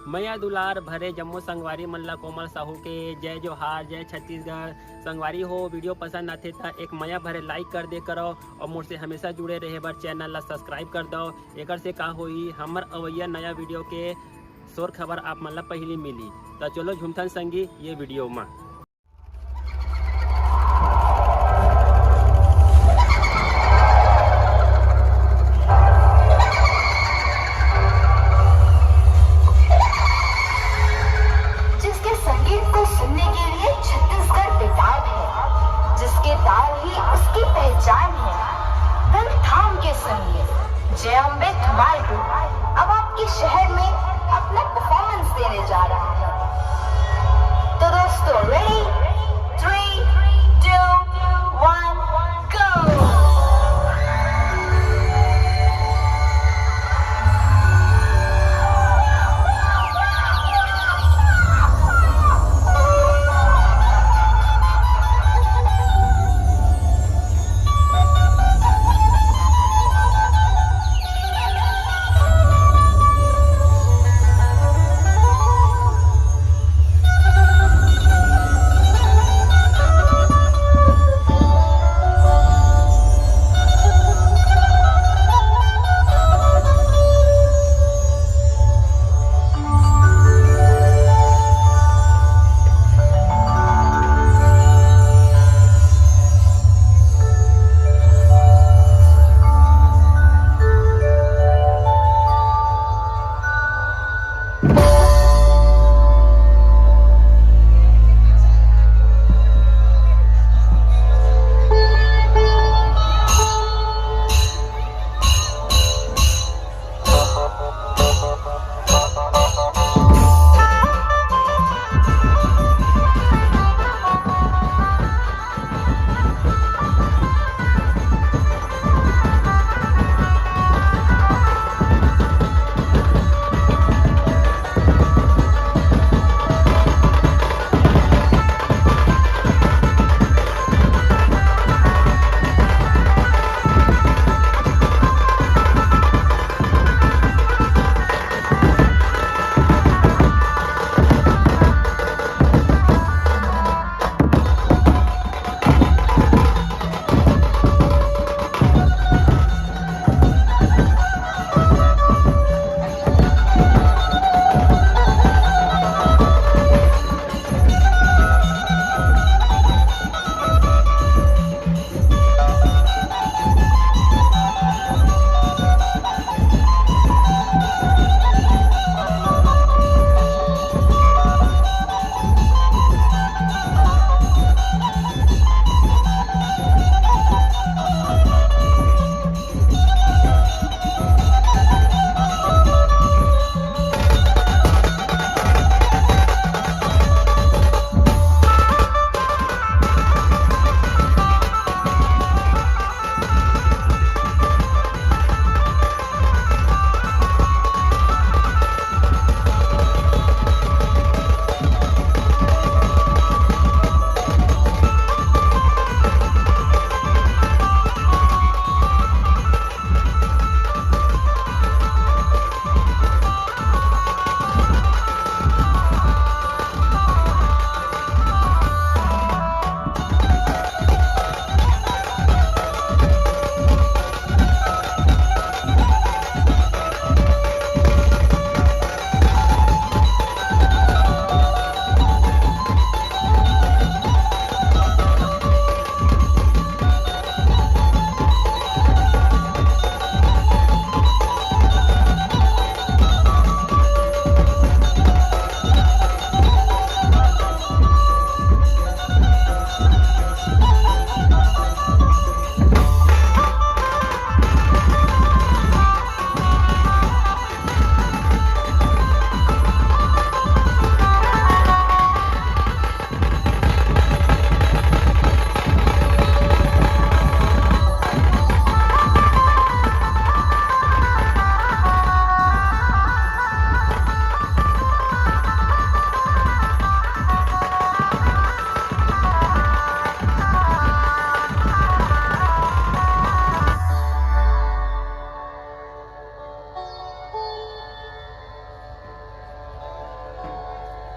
मैया दुलार भरे जम्मू संगवारी मल्ला कोमल साहू के जय जोहार, जय छत्तीसगढ़। संगवारी हो वीडियो पसंद आते तो एक मैया भरे लाइक कर दे करो और मुझसे हमेशा जुड़े रहे बर चैनल ला सब्सक्राइब कर दो। एक से का होई हमर अवैया नया वीडियो के शोर खबर आप मन ला पहली मिली। तो चलो झुमथन संगी ये वीडियो में।